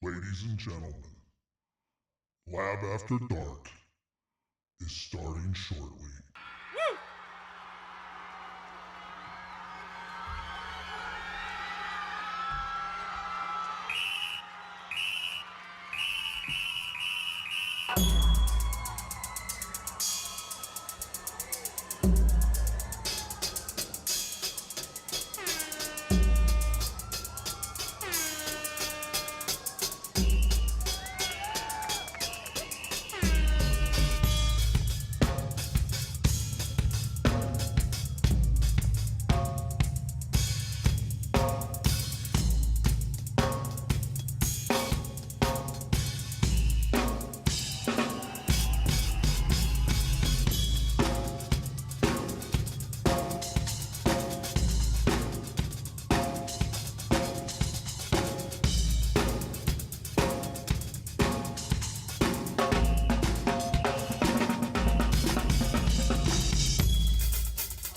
Ladies and gentlemen, Lab After Dark is starting shortly.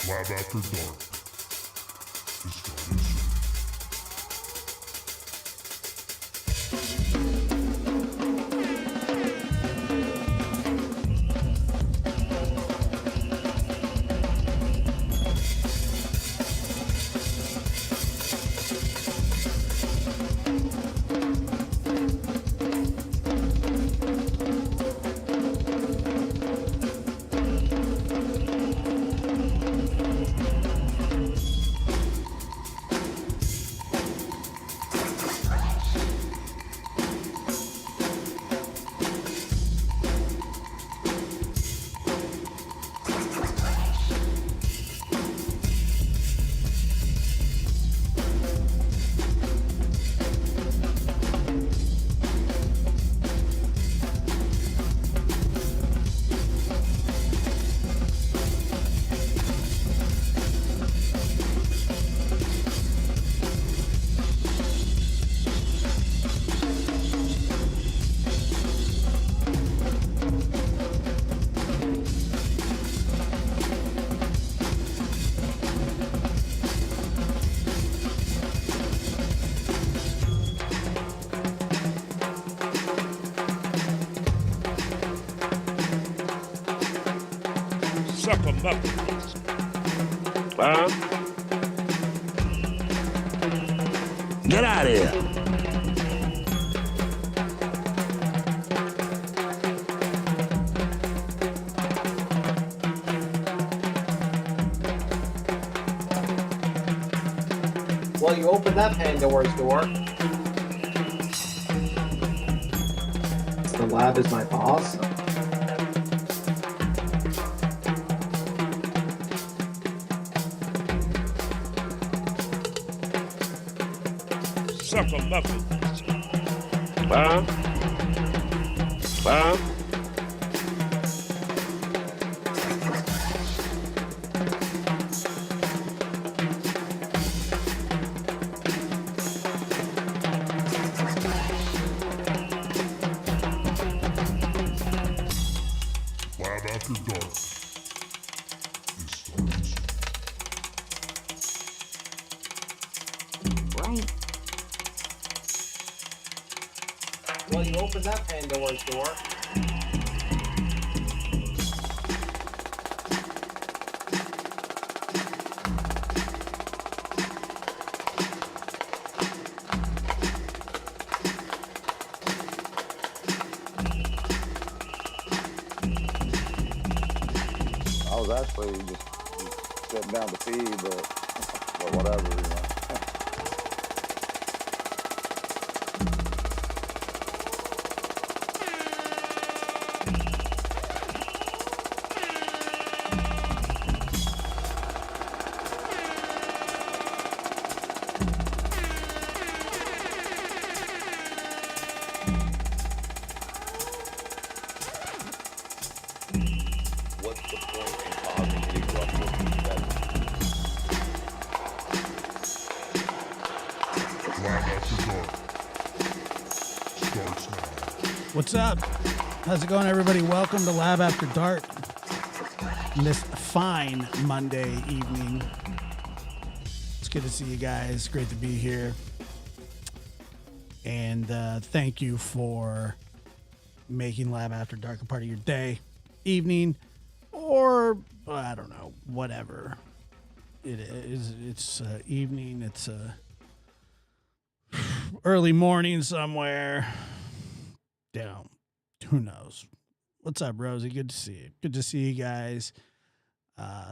Lab After Dark is starting soon. Suck 'em up. Get out of here. Well, you opened that Pandora's door. The lab is my boss. Suck 'em up. Lab After Dark is starting soon. Right. Well, you opened that Pandora's door. I was actually just sitting down to pee, but whatever, you know. What's the point in causing any ruckus instead? Lab After Dark starts now. What's up? How's it going, everybody? Welcome to Lab After Dark on this fine Monday evening. It's good to see you guys. Great to be here. And thank you for making Lab After Dark a part of your day, evening, or I don't know, whatever it is. It's evening. It's early morning somewhere. Down. Who knows? What's up, Rosie? Good to see you. Good to see you guys.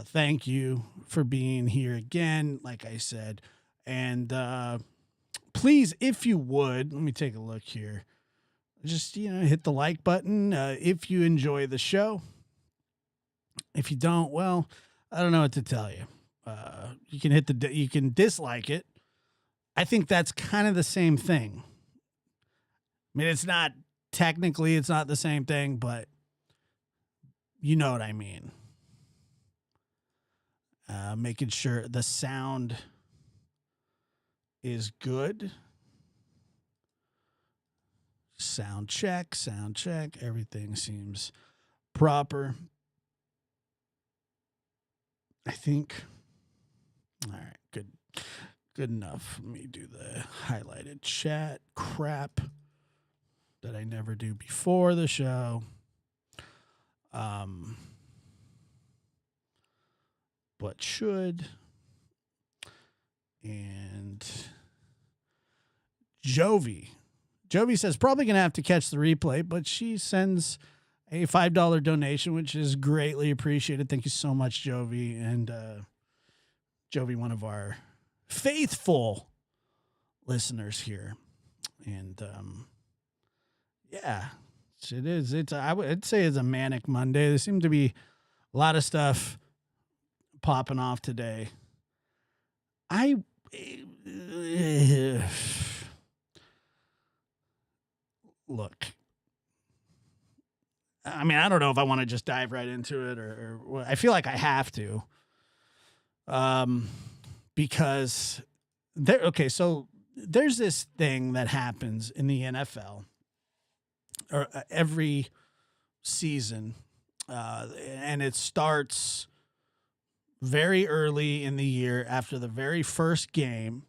Thank you for being here again, like I said. And please, if you would, let me take a look here. Just, hit the like button if you enjoy the show. If you don't, well, I don't know what to tell you. You can you can dislike it. I think that's kind of the same thing. I mean, it's not the same thing, but you know what I mean. Making sure the sound is good. Sound check. Everything seems proper. I think. All right, good. Good enough. Let me do the highlighted chat crap that I never do before the show. But should. And Jovi says probably going to have to catch the replay, but she sends a $5 donation, which is greatly appreciated. Thank you so much, Jovi. And Jovi, one of our faithful listeners here. And yeah, it is. I'd say it's a manic Monday. There seemed to be a lot of stuff popping off today. Look, I mean, I don't know if I want to just dive right into it or I feel like I have to. Because so there's this thing that happens in the NFL or every season, and it starts very early in the year after the very first game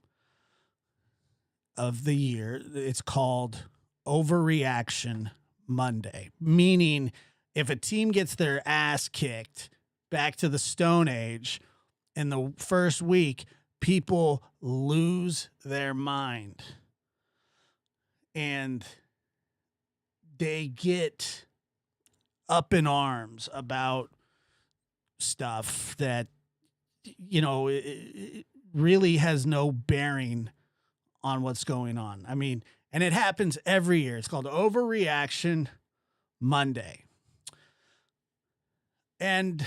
of the year. It's called Overreaction Monday, meaning if a team gets their ass kicked back to the Stone Age in the first week, people lose their mind and they get up in arms about stuff that, it really has no bearing on what's going on. I mean, and it happens every year. It's called Overreaction Monday. And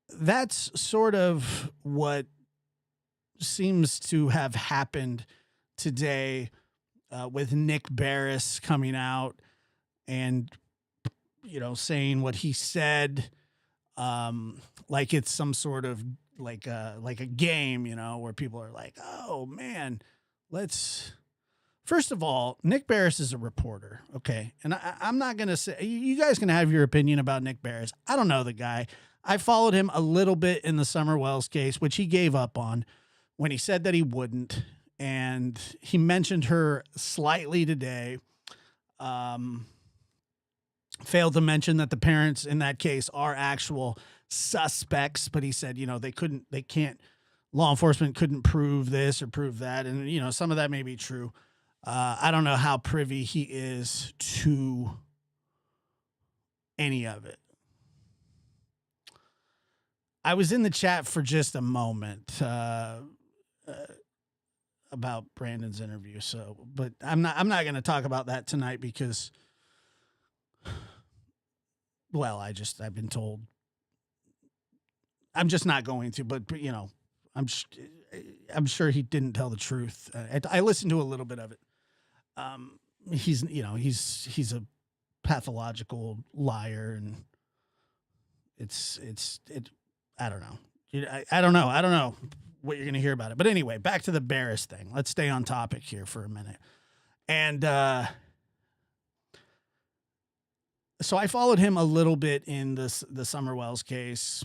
that's sort of what seems to have happened today with Nick Barris coming out and, saying what he said, like it's some sort of like a game, where people are like, oh man, first of all, Nick Barris is a reporter. Okay. And I'm not going to say, you guys can have your opinion about Nick Barris. I don't know the guy. I followed him a little bit in the Summer Wells case, which he gave up on when he said that he wouldn't. And he mentioned her slightly today. Failed to mention that the parents in that case are actual suspects, but he said, law enforcement couldn't prove this or prove that. And, some of that may be true. I don't know how privy he is to any of it. I was in the chat for just a moment about Brandon's interview. But I'm not going to talk about that tonight because, well, I've been told I'm just not going to, but I'm sure he didn't tell the truth. I listened to a little bit of it. He's a pathological liar, and I don't know. I don't know what you're going to hear about it. But anyway, back to the Barris thing. Let's stay on topic here for a minute. And so I followed him a little bit in the Summer Wells case.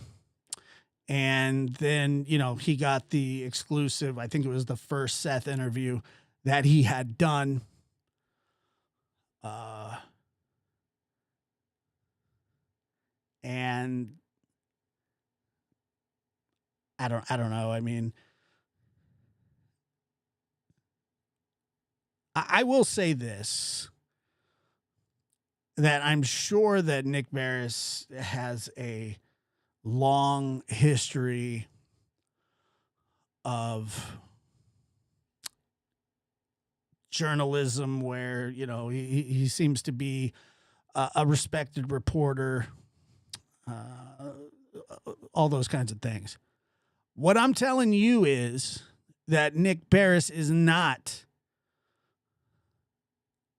And then, you know, he got the exclusive, I think it was the first Seth interview that he had done. And I don't know. I mean, I will say this, that I'm sure that Nick Barris has a long history of journalism where, you know, he seems to be a respected reporter, all those kinds of things. What I'm telling you is that Nick Barris is not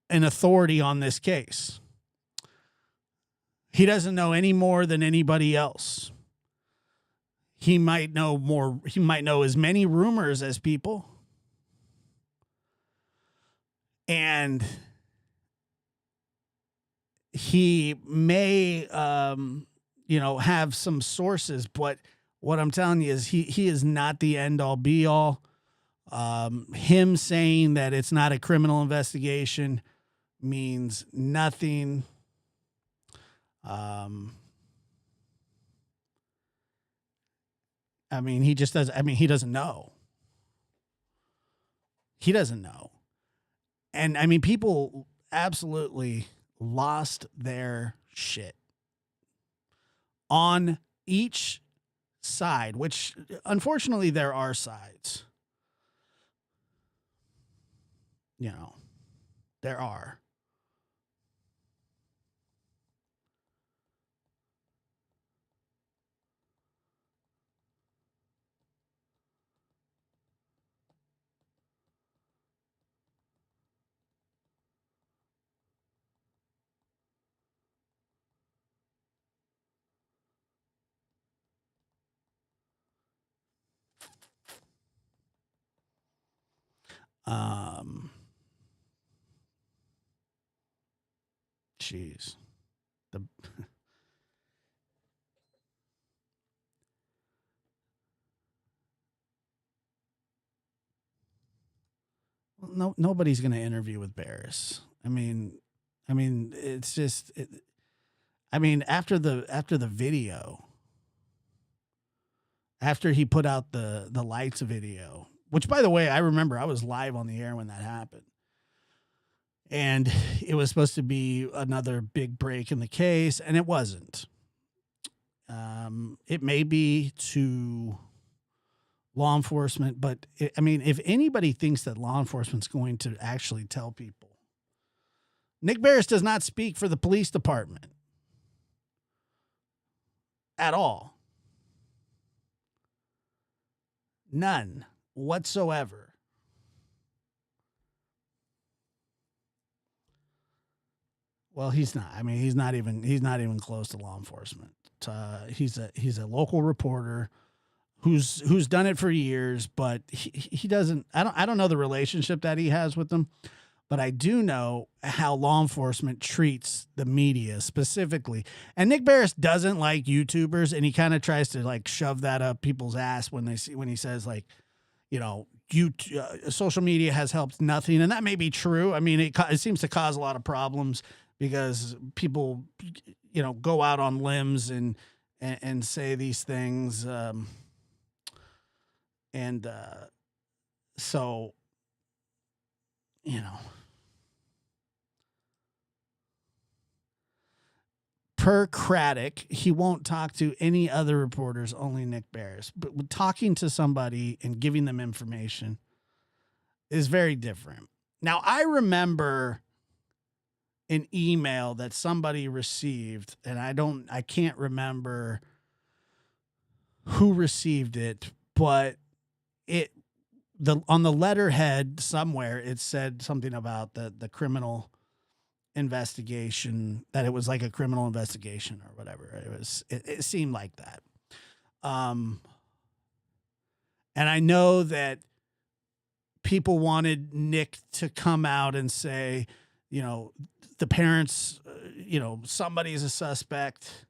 an authority on this case. He doesn't know any more than anybody else. He might know more. He might know as many rumors as people. And he may, have some sources, but what I'm telling you is he is not the end all be all. Him saying that it's not a criminal investigation means nothing. I mean, he just doesn't. I mean, he doesn't know. He doesn't know. And I mean, people absolutely lost their shit on each side, which unfortunately there are sides. You know, there are. Jeez. Nobody's going to interview with Barris. I mean, it's just, after the video, after he put out the lights video, which by the way, I remember I was live on the air when that happened. And it was supposed to be another big break in the case, and it wasn't. It may be to law enforcement, but if anybody thinks that law enforcement's going to actually tell people, Nick Barris does not speak for the police department at all. None whatsoever. Well, he's not. I mean, he's not even close to law enforcement. He's a local reporter who's done it for years, but he doesn't. I don't know the relationship that he has with them, but I do know how law enforcement treats the media specifically. And Nick Barris doesn't like YouTubers, and he kind of tries to like shove that up people's ass when he says like, social media has helped nothing, and that may be true. I mean, it seems to cause a lot of problems because people, go out on limbs and say these things. So, per Craddock, he won't talk to any other reporters, only Nick Barris. But talking to somebody and giving them information is very different. Now, I remember an email that somebody received, and I can't remember who received it, but on the letterhead somewhere, it said something about the criminal investigation, that it was like a criminal investigation or whatever. It seemed like that. And I know that people wanted Nick to come out and say, the parents, somebody's a suspect.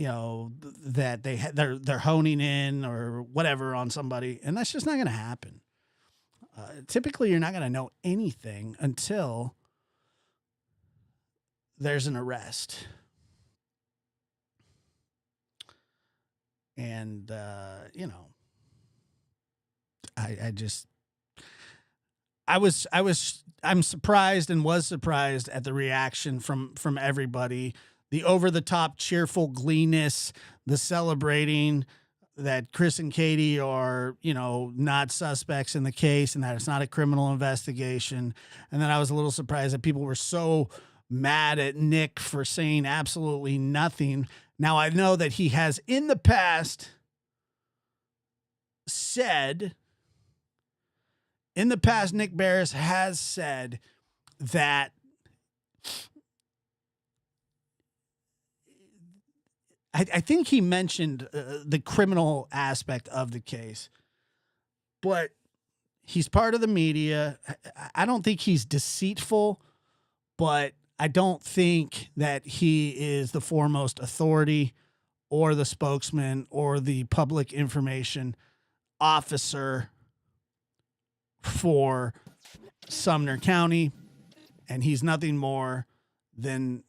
that they're honing in or whatever on somebody, and that's just not going to happen. Typically, you're not going to know anything until there's an arrest. And, I'm surprised and was surprised at the reaction from everybody, the over the top cheerful gleenness, the celebrating that Chris and Katie are, not suspects in the case and that it's not a criminal investigation. And then I was a little surprised that people were so mad at Nick for saying absolutely nothing. Now, I know that he has in the past said, Nick Barris has said that I think he mentioned the criminal aspect of the case, but he's part of the media. I don't think he's deceitful, but I don't think that he is the foremost authority or the spokesman or the public information officer for Sumner County. And he's nothing more than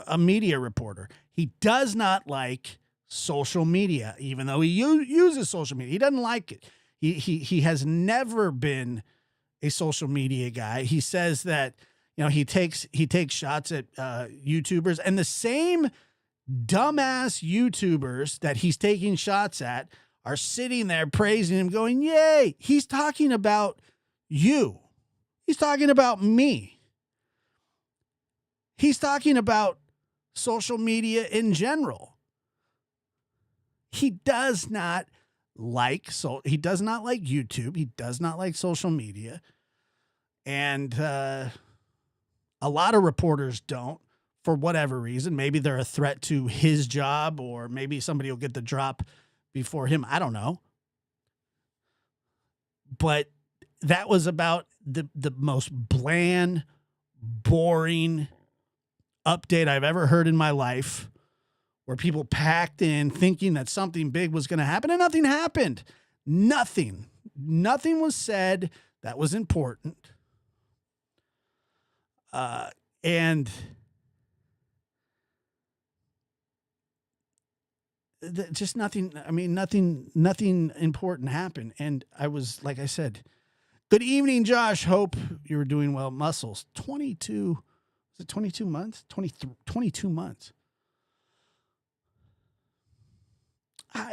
a media reporter. He does not like social media, even though he uses social media. He doesn't like it. He has never been a social media guy. He says that, he takes shots at YouTubers, and the same dumbass YouTubers that he's taking shots at are sitting there praising him, going, yay, he's talking about you. He's talking about me. He's talking about social media in general. He does not like YouTube. He does not like social media. And a lot of reporters don't, for whatever reason. Maybe they're a threat to his job, or maybe somebody will get the drop before him. I don't know. But that was about the most bland, boring update I've ever heard in my life, where people packed in thinking that something big was going to happen, and nothing happened. Nothing was said that was important. And just nothing. I mean, nothing important happened. And I was, like I said, good evening, Josh. Hope you were doing well. Muscles, 22. Was it 22 months? 22 months.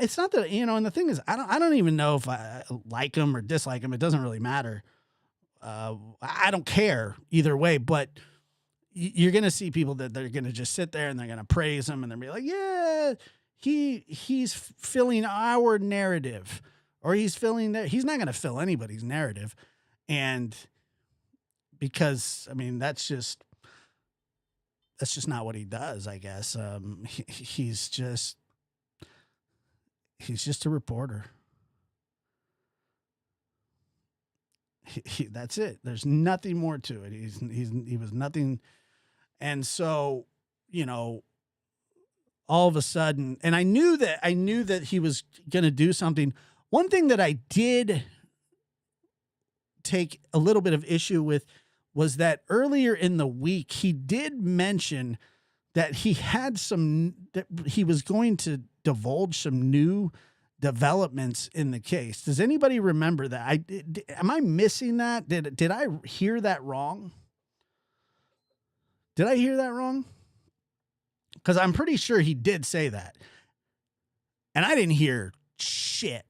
It's not that, and the thing is, I don't even know if I like him or dislike him. It doesn't really matter. I don't care either way, but you're going to see people that they're going to just sit there and they're going to praise him and they're going to be like, yeah, he's filling our narrative, or he's filling that. He's not going to fill anybody's narrative. And because, I mean, that's just not what he does, I guess. He's just a reporter. That's it. There's nothing more to it. He was nothing. And so, all of a sudden, and I knew that he was going to do something. One thing that I did take a little bit of issue with was that earlier in the week, he did mention that that he was going to divulge some new developments in the case. Does anybody remember that? Am I missing that? Did I hear that wrong? Did I hear that wrong? Because I'm pretty sure he did say that. And I didn't hear shit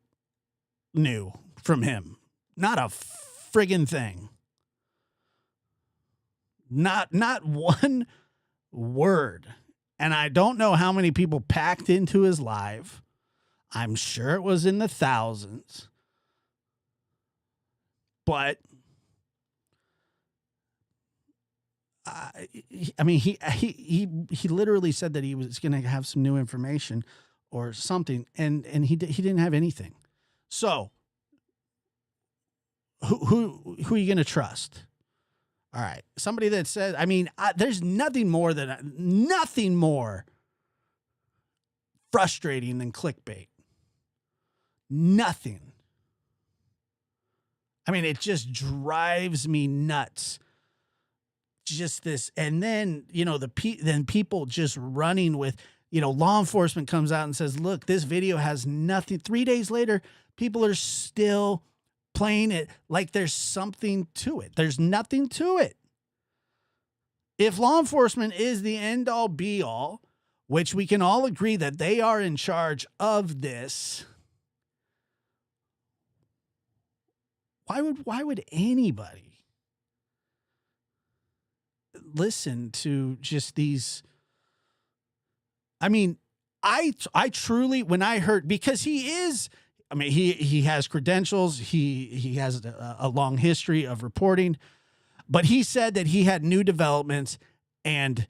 new from him. Not a friggin' thing. Not one word. And I don't know how many people packed into his live. I'm sure it was in the thousands. But I mean, he literally said that he was going to have some new information or something, and he didn't have anything. So who are you going to trust? All right, somebody that says, I mean, there's nothing more frustrating than clickbait. Nothing. I mean, it just drives me nuts. Just this, and then then people just running with, law enforcement comes out and says, "Look, this video has nothing." 3 days later, people are still playing it like there's something to it. There's nothing to it. If law enforcement is the end all be all, which we can all agree that they are in charge of this, why would anybody listen to just these? I mean, I truly, when I heard, because he has credentials, he has a long history of reporting, but he said that he had new developments and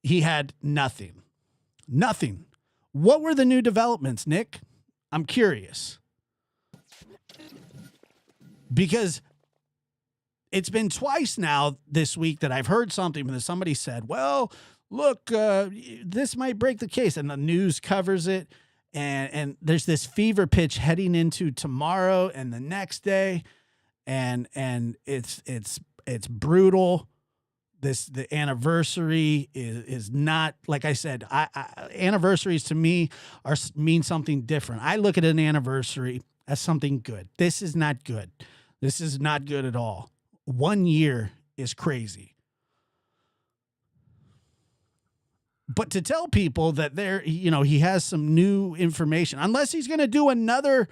he had nothing. What were the new developments, Nick? I'm curious. Because it's been twice now this week that I've heard something that somebody said, well, look, this might break the case. And the news covers it. And there's this fever pitch heading into tomorrow and the next day. And it's brutal. The anniversary is not, like I said, anniversaries to me mean something different. I look at an anniversary as something good. This is not good. This is not good at all. 1 year is crazy. But to tell people that he has some new information, unless he's going to do another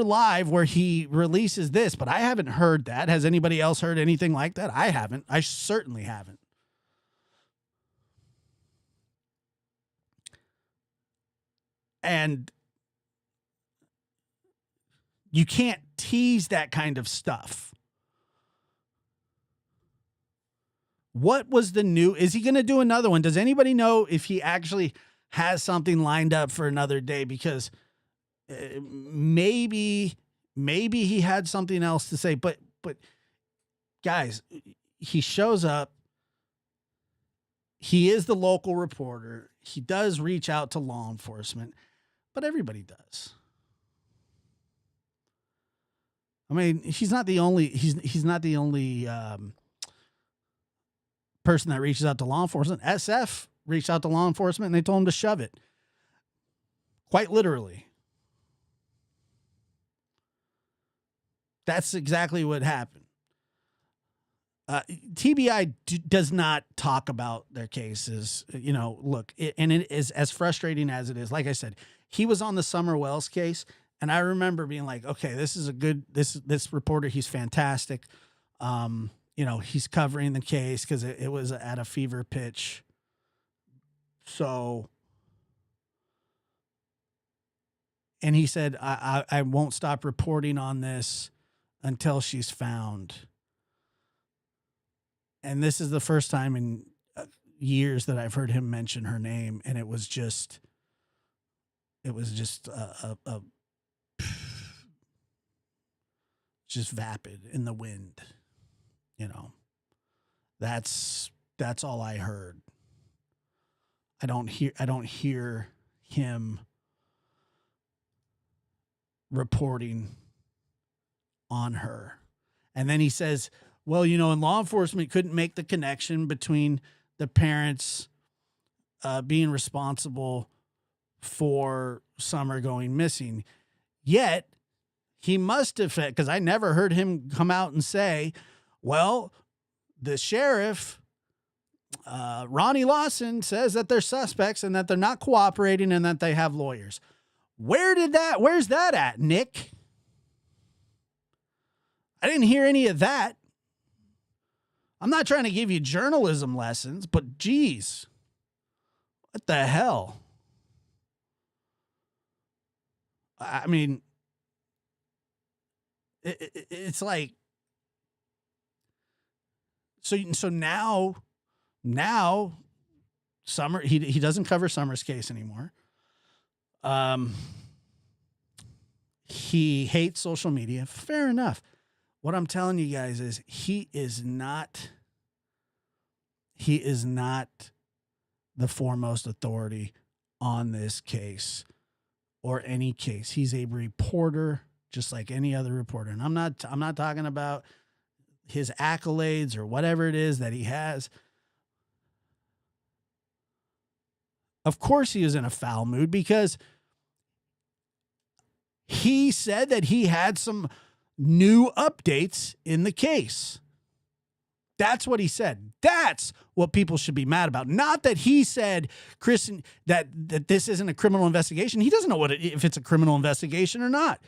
live where he releases this, but I haven't heard that. Has anybody else heard anything like that? I haven't. I certainly haven't. And you can't tease that kind of stuff. What was the new? Is he going to do another one? Does anybody know if he actually has something lined up for another day? Because maybe he had something else to say. But guys, he shows up. He is the local reporter. He does reach out to law enforcement, but everybody does. I mean, he's not the only person that reaches out to law enforcement. SF reached out to law enforcement and they told him to shove it. Quite literally. That's exactly what happened. TBI does not talk about their cases. Look, and it is as frustrating as it is. Like I said, he was on the Summer Wells case. And I remember being like, okay, this is this reporter. He's fantastic. He's covering the case because it was at a fever pitch. So, and he said, I won't stop reporting on this until she's found. And this is the first time in years that I've heard him mention her name. And it was just just vapid in the wind. That's all I heard. I don't hear him reporting on her. And then he says, well, and law enforcement couldn't make the connection between the parents being responsible for Summer going missing. Yet he must have, because I never heard him come out and say, well, the sheriff, Ronnie Lawson, says that they're suspects and that they're not cooperating and that they have lawyers. Where's that at, Nick? I didn't hear any of that. I'm not trying to give you journalism lessons, but geez, what the hell? I mean, it's like, so now Summer, he doesn't cover Summer's case anymore. He hates social media. Fair enough. What I'm telling you guys is he is not the foremost authority on this case or any case. He's a reporter just like any other reporter. And I'm not talking about his accolades or whatever it is that he has. Of course he was in a foul mood because he said that he had some new updates in the case. That's what he said. That's what people should be mad about. Not that he said, Chris, that this isn't a criminal investigation. He doesn't know if it's a criminal investigation or not.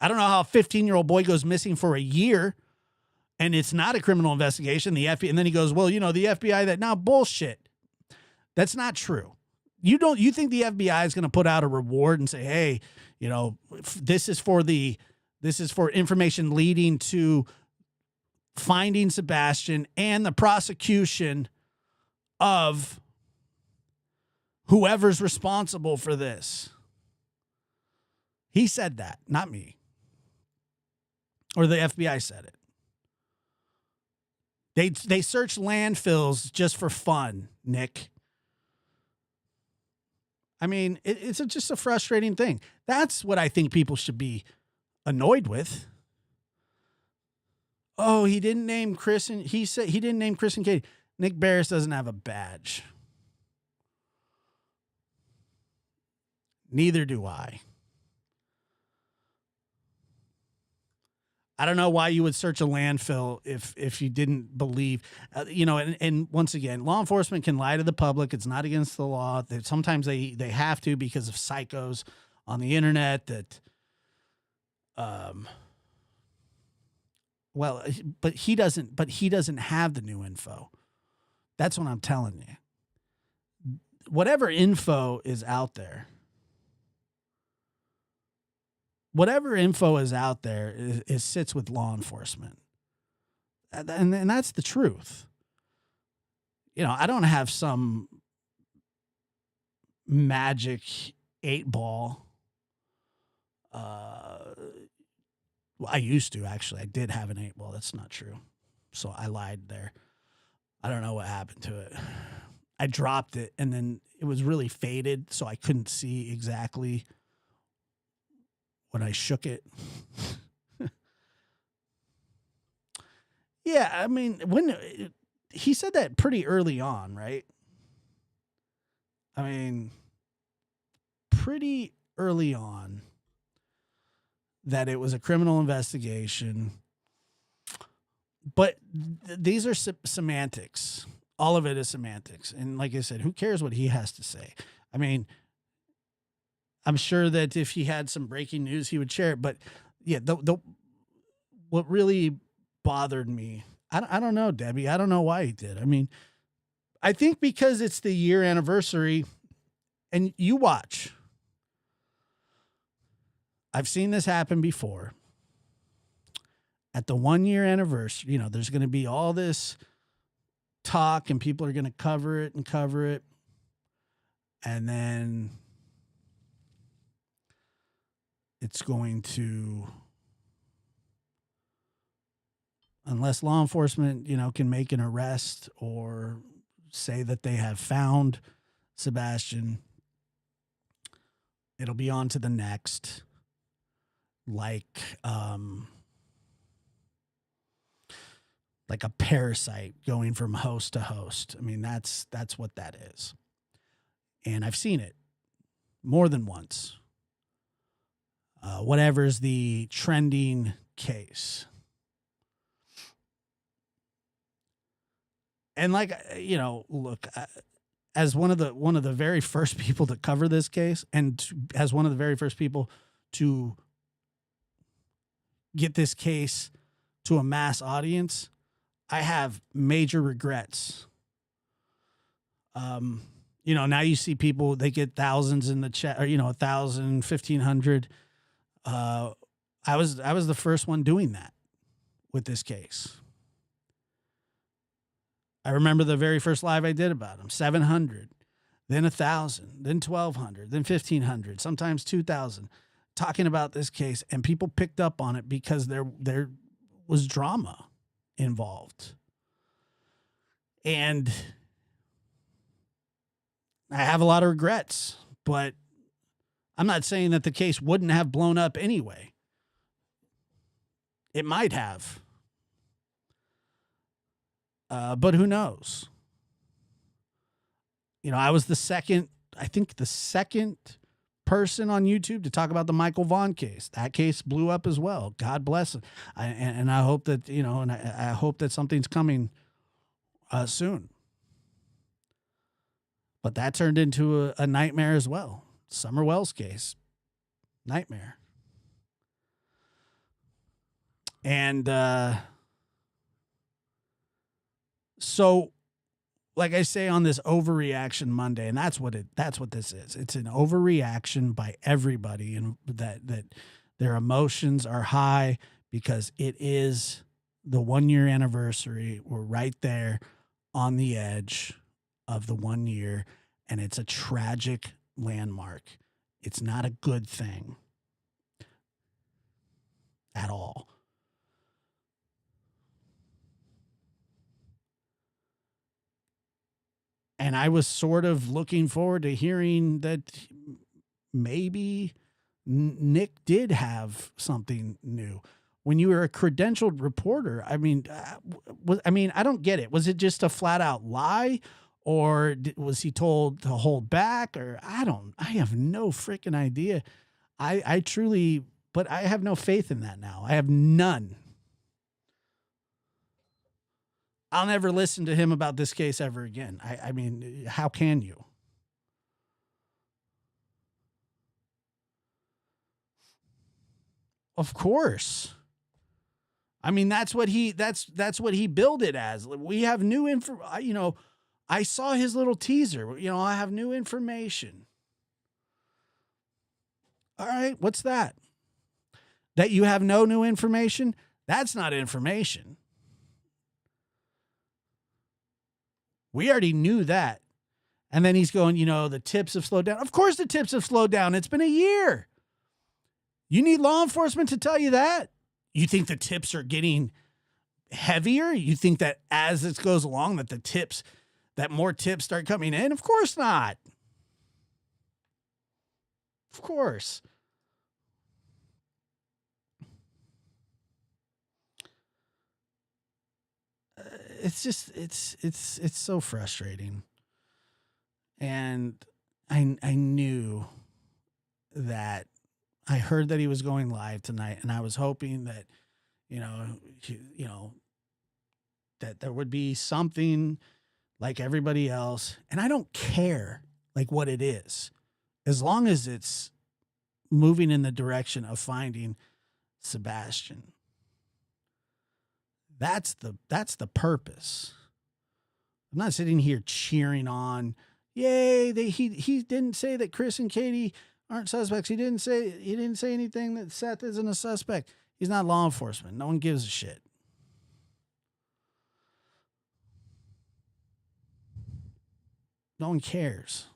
I don't know how a 15-year-old boy goes missing for a year and it's not a criminal investigation. The FBI, and then he goes, well, the FBI that now bullshit. That's not true. You think the FBI is going to put out a reward and say, hey, this is for information leading to finding Sebastian and the prosecution of whoever's responsible for this. He said that, not me. Or the FBI said it. They search landfills just for fun, Nick. I mean, it's just a frustrating thing. That's what I think people should be annoyed with. Oh, he didn't name Chris and he said he didn't name Chris and Katie. Nick Barris doesn't have a badge. Neither do I. I don't know why you would search a landfill if you didn't believe, and once again, law enforcement can lie to the public. It's not against the law. Sometimes they have to because of psychos on the internet that, but he doesn't have the new info. That's what I'm telling you. Whatever info is out there, sits with law enforcement. And that's the truth. I don't have some magic 8-ball. I used to, actually. I did have an 8-ball. That's not true. So I lied there. I don't know what happened to it. I dropped it, and then it was really faded, so I couldn't see exactly when I shook it. Yeah, I mean, when he said that pretty early on, right? I mean, pretty early on that it was a criminal investigation. But these are semantics. All of it is semantics. And like I said, who cares what he has to say? I mean, I'm sure that if he had some breaking news, he would share it. But yeah, what really bothered me, I don't know, Debbie. I don't know why he did. I mean, I think because it's the year anniversary, and you watch. I've seen this happen before. At the 1-year anniversary, there's going to be all this talk, and people are going to cover it. And then it's going to, unless law enforcement, can make an arrest or say that they have found Sebastian, it'll be on to the next, like a parasite going from host to host. I mean, that's what that is. And I've seen it more than once. Whatever's the trending case. And look, as one of the very first people to cover this case, and as one of the very first people to get this case to a mass audience, I have major regrets. Now you see people, they get thousands in the chat, or 1,000, 1,500. I was the first one doing that with this case. I remember the very first live I did about him, 700, then 1,000, then 1,200, then 1,500, sometimes 2,000, talking about this case, and people picked up on it because there was drama involved. And I have a lot of regrets But I'm not saying that the case wouldn't have blown up anyway. It might have. But who knows? You know, I was the second person on YouTube to talk about the Michael Vaughn case. That case blew up as well. God bless it. And I hope that, you know, and I hope that something's coming soon. But that turned into a nightmare as well. Summer Wells case. Nightmare. And so, like I say on this Overreaction Monday, and that's what this is. It's an overreaction by everybody, and that their emotions are high because it is the 1 year anniversary. We're right there on the edge of the 1 year, and it's a tragic landmark. It's not a good thing at all. And I was sort of looking forward to hearing that maybe Nick did have something new. When you were a credentialed reporter, I mean, I don't get it. Was it just a flat out lie, or was he told to hold back? Or I have no freaking idea. I truly, but I have no faith in that now. I have none. I'll never listen to him about this case ever again. I mean, how can you? Of course. I mean, that's what he billed it as. We have new info. You know, I saw his little teaser. You know, I have new information. All right, what's that? That you have no new information? That's not information. We already knew that. And then he's going, you know, the tips have slowed down. Of course the tips have slowed down. It's been a year. You need law enforcement to tell you that? You think the tips are getting heavier? You think that as this goes along that more tips start coming in? Of course not. Of course. It's just, it's so frustrating. And I knew that I heard that he was going live tonight, and I was hoping that, that there would be something like everybody else. And I don't care like what it is, as long as it's moving in the direction of finding Sebastian. That's the purpose. I'm not sitting here cheering on, yay, he didn't say that Chris and Katie aren't suspects. He didn't say anything that Seth isn't a suspect. He's not law enforcement. No one gives a shit. No one cares.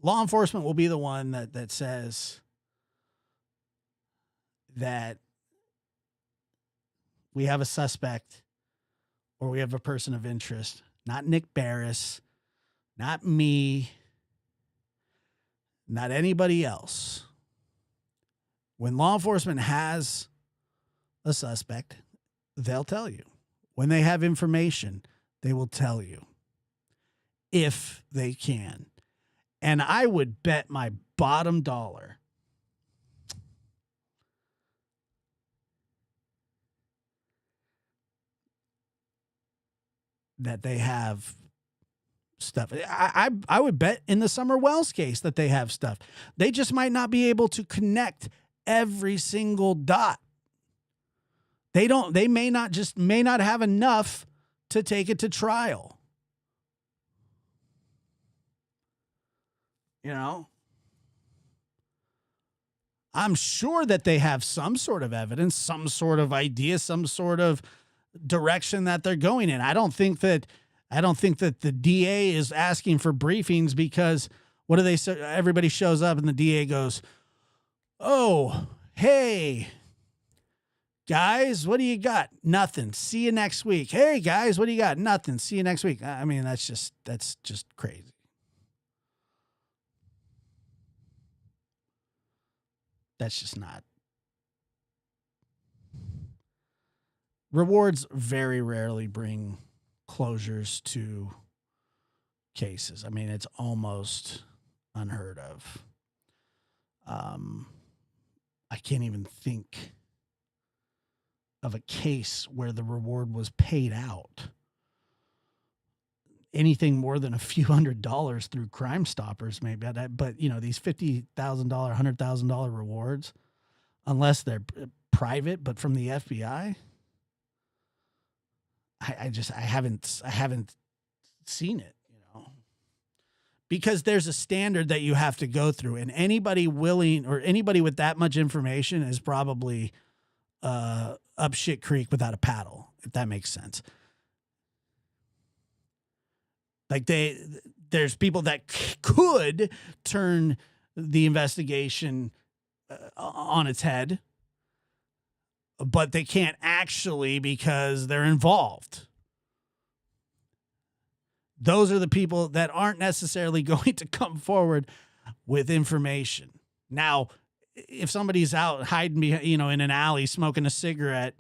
Law enforcement will be the one that says that we have a suspect or we have a person of interest. Not Nick Barris, not me, not anybody else. When law enforcement has a suspect, they'll tell you. When they have information, they will tell you. If they can. And I would bet my bottom dollar that they have stuff. I would bet in the Summer Wells case that they have stuff. They just might not be able to connect every single dot. They may not have enough to take it to trial. You know, I'm sure that they have some sort of evidence, some sort of idea, some sort of direction that they're going in. I don't think that the DA is asking for briefings because what do they say? Everybody shows up and the DA goes, "Oh, hey, Guys, what do you got? Nothing. See you next week. Hey guys, what do you got? Nothing. See you next week. I mean, that's just crazy. That's just not. Rewards very rarely bring closures to cases. I mean, it's almost unheard of. I can't even think of a case where the reward was paid out. Anything more than a few $100s through Crime Stoppers, maybe. But you know, these $50,000, $100,000 rewards, unless they're private, but from the FBI, I haven't seen it, you know, because there's a standard that you have to go through, and anybody willing or anybody with that much information is probably up shit creek without a paddle, if that makes sense. Like there's people that could turn the investigation on its head, but they can't actually because they're involved. Those are the people that aren't necessarily going to come forward with information. Now, if somebody's out hiding behind, you know, in an alley smoking a cigarette,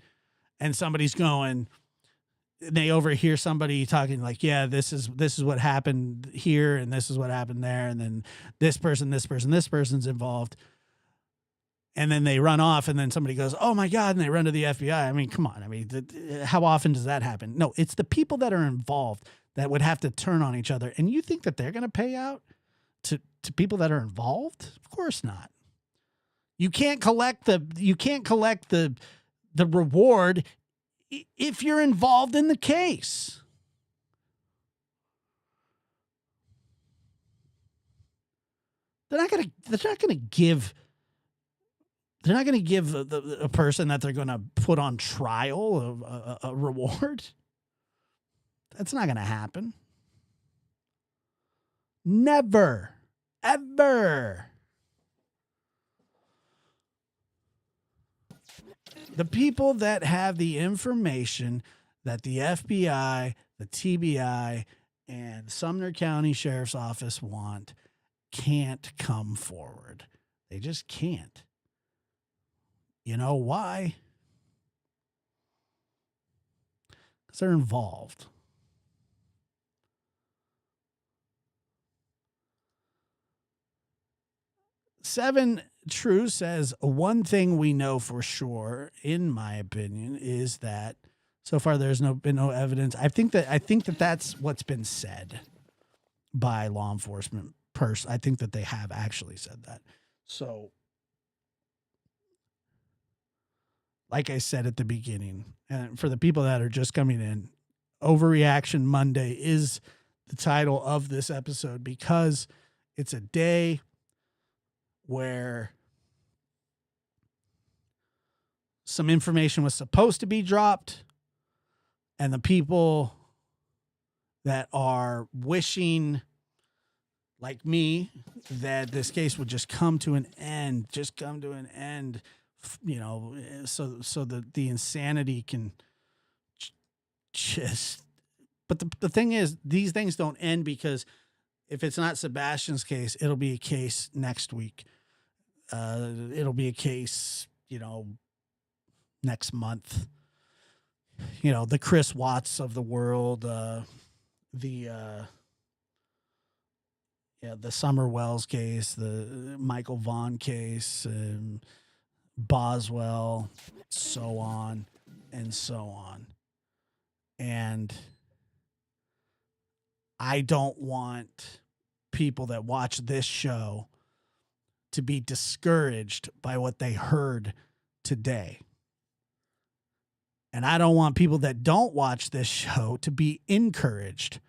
and somebody's going, they overhear somebody talking like, yeah, this is what happened here, and this is what happened there, and then this person's involved, and then they run off, and then somebody goes, oh my God, and they run to the FBI. I mean, come on. I mean, how often does that happen? No, it's the people that are involved that would have to turn on each other. And you think that they're going to pay out to people that are involved? Of course not. You can't collect the reward if you're involved in the case. They're not going to give a person that they're going to put on trial a reward. That's not going to happen. Never, ever. The people that have the information that the FBI, the TBI, and Sumner County Sheriff's Office want can't come forward. They just can't. You know why? Because they're involved. Seven True says, one thing we know for sure, in my opinion, is that so far there's been no evidence. I think that that's what's been said by law enforcement. I think that they have actually said that. So, like I said at the beginning, and for the people that are just coming in, Overreaction Monday is the title of this episode because it's a day where some information was supposed to be dropped, and the people that are wishing, like me, that this case would just come to an end, you know, so that the insanity can just. But the thing is, these things don't end because if it's not Sebastian's case, it'll be a case next week. It'll be a case, you know, next month. You know, the Chris Watts of the world, the Summer Wells case, the Michael Vaughn case, Boswell, so on and so on. And I don't want people that watch this show to be discouraged by what they heard today. And I don't want people that don't watch this show to be encouraged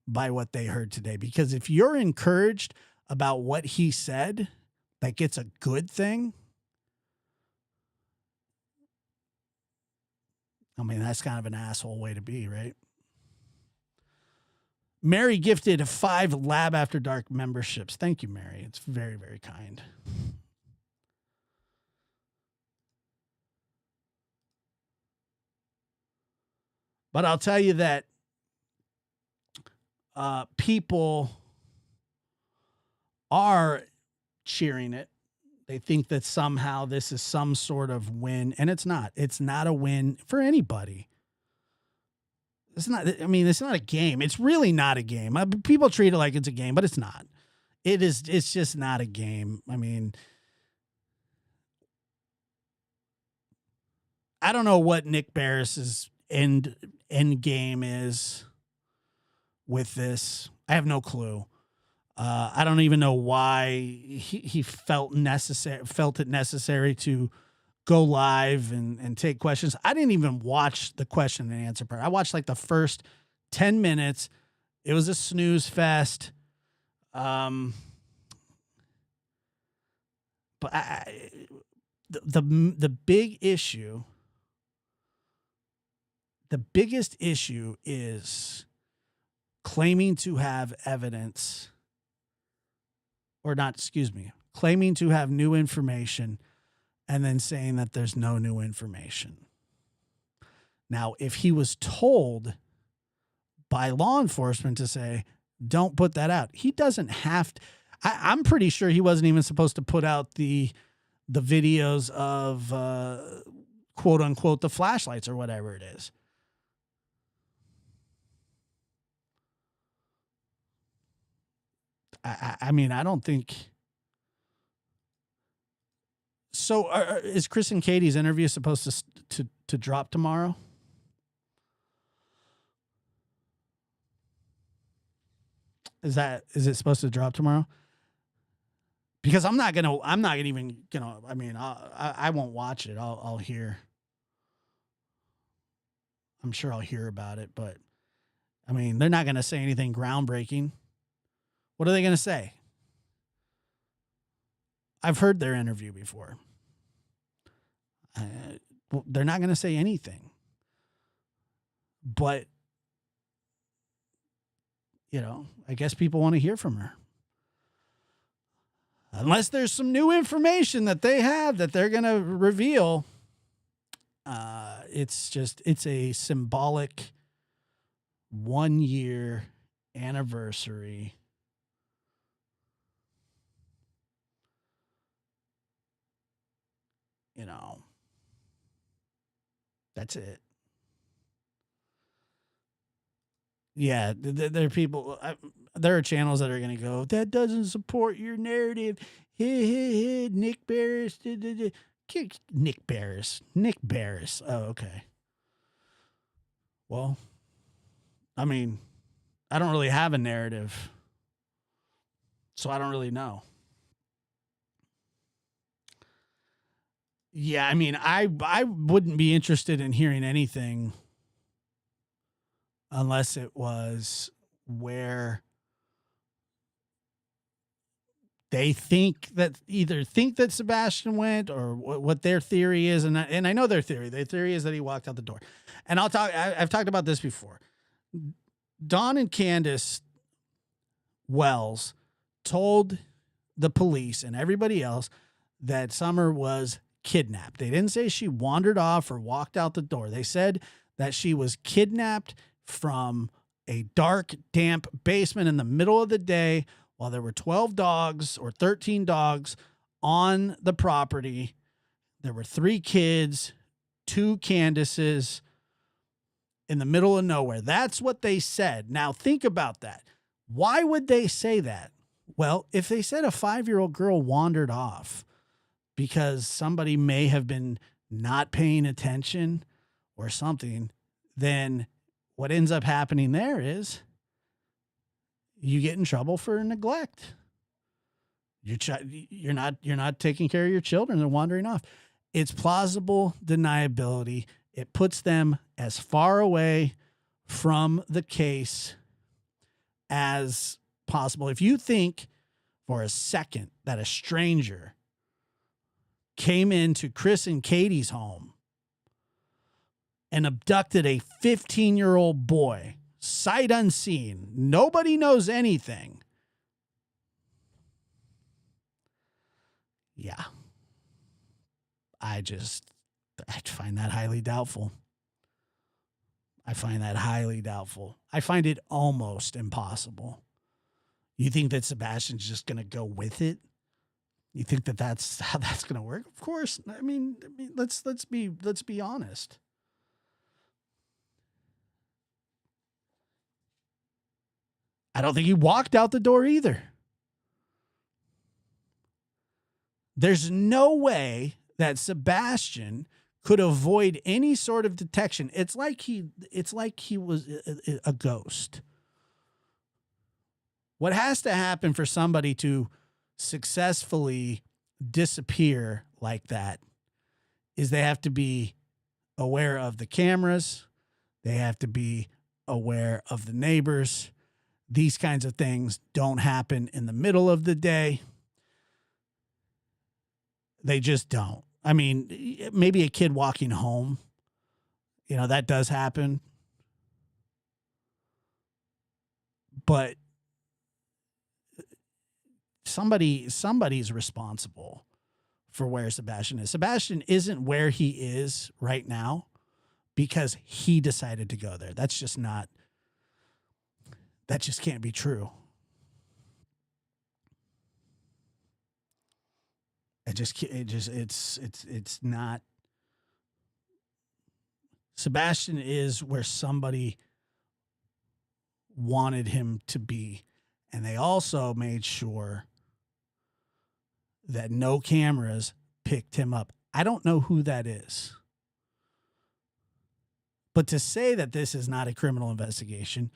by what they heard today. Because if you're encouraged about what he said, like it's a good thing, I mean, that's kind of an asshole way to be, right? Mary gifted 5 Lab After Dark memberships. Thank you, Mary. It's very, very kind. But I'll tell you that people are cheering it. They think that somehow this is some sort of win, and it's not. It's not a win for anybody. It's not. I mean, it's not a game. It's really not a game. People treat it like it's a game, but it's not. It is. It's just not a game. I mean, I don't know what Nick Barris's end game is with this. I have no clue. I don't even know why he felt it necessary to go live and take questions. I didn't even watch the question and answer part. I watched like the first 10 minutes. It was a snooze fest. But the big issue, the biggest issue is claiming to have evidence, or not, excuse me, claiming to have new information and then saying that there's no new information. Now, if he was told by law enforcement to say, don't put that out, he doesn't have to. I'm pretty sure he wasn't even supposed to put out the videos of quote unquote the flashlights or whatever it is. I mean, I don't think. So is Chris and Katie's interview supposed to drop tomorrow? Is it supposed to drop tomorrow? Because I'm not even gonna. I mean, I won't watch it. I'll hear. I'm sure I'll hear about it, but I mean, they're not gonna say anything groundbreaking. What are they going to say? I've heard their interview before. They're not going to say anything. But, I guess people want to hear from her. Unless there's some new information that they have that they're going to reveal. It's a symbolic 1-year anniversary. That's it. Yeah, there are people, there are channels that are going to go, that doesn't support your narrative. Hey, Nick Barris. Nick Barris. Oh, okay. Well, I mean, I don't really have a narrative, so I don't really know. Yeah, I mean, I wouldn't be interested in hearing anything unless it was where they think that Sebastian went, or what their theory is, and I know their theory. Their theory is that he walked out the door. And I've talked about this before. Dawn and Candace Wells told the police and everybody else that Summer was kidnapped. They didn't say she wandered off or walked out the door. They said that she was kidnapped from a dark, damp basement in the middle of the day while there were 12 dogs or 13 dogs on the property. There were 3 kids, 2 Candaces in the middle of nowhere. That's what they said. Now think about that. Why would they say that? Well, if they said a 5-year-old girl wandered off because somebody may have been not paying attention or something, then what ends up happening there is you get in trouble for neglect. You're not taking care of your children. They're wandering off. It's plausible deniability. It puts them as far away from the case as possible. If you think for a second that a stranger came into Chris and Katie's home and abducted a 15-year-old boy, sight unseen, nobody knows anything. Yeah. I'd find that highly doubtful. I find that highly doubtful. I find it almost impossible. You think that Sebastian's just going to go with it? You think that that's how that's going to work? Of course. I mean, let's be honest. I don't think he walked out the door either. There's no way that Sebastian could avoid any sort of detection. It's like he was a ghost. What has to happen for somebody to successfully disappear like that is they have to be aware of the cameras. They have to be aware of the neighbors. These kinds of things don't happen in the middle of the day. They just don't. I mean, maybe a kid walking home, that does happen. But somebody's responsible for where Sebastian is. Sebastian isn't where he is right now because he decided to go there. That just can't be true. It's not. Sebastian is where somebody wanted him to be. And they also made sure that no cameras picked him up. I don't know who that is. But to say that this is not a criminal investigation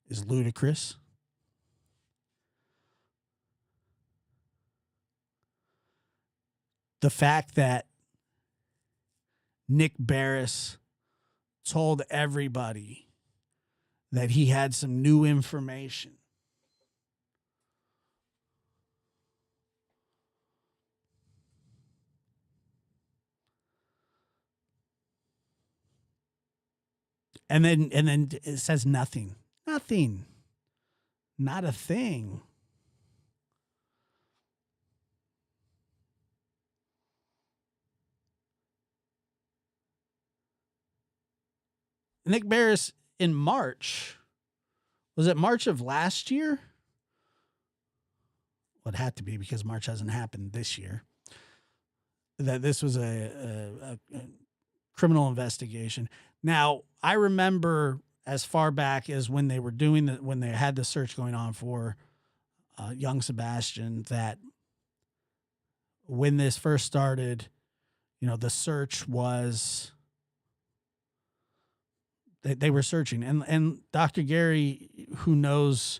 is ludicrous. The fact that Nick Barris told everybody that he had some new information. And then it says nothing. Nothing. Not a thing. Nick Barris in March. Was it March of last year? Well, it had to be because March hasn't happened this year. That this was a criminal investigation. Now, I remember as far back as when they were when they had the search going on for young Sebastian, that when this first started, the search was, they were searching. And Dr. Gary, who knows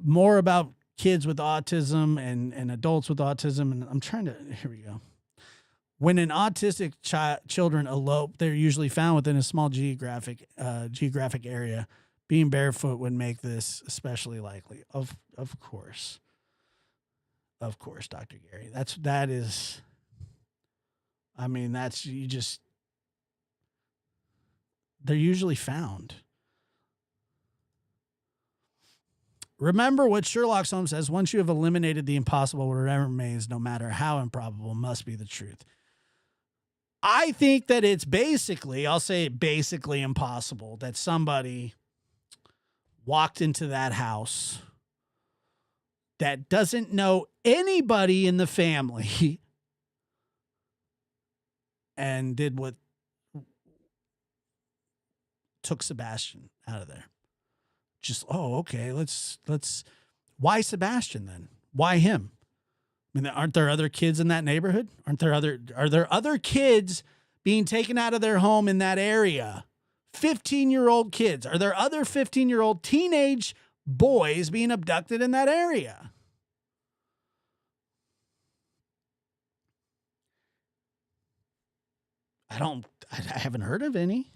more about kids with autism and adults with autism, and here we go. When an autistic children elope, they're usually found within a small geographic area. Being barefoot would make this especially likely. Of course, Dr. Gary. That is. I mean, they're usually found. Remember what Sherlock Holmes says: once you have eliminated the impossible, whatever remains, no matter how improbable, must be the truth. I think that it's basically impossible that somebody walked into that house that doesn't know anybody in the family and did what took Sebastian out of there. Just, okay, let's why Sebastian then? Why him? I mean, aren't there other kids in that neighborhood? Are there other kids being taken out of their home in that area? 15-year-old kids. Are there other 15-year-old teenage boys being abducted in that area? I haven't heard of any.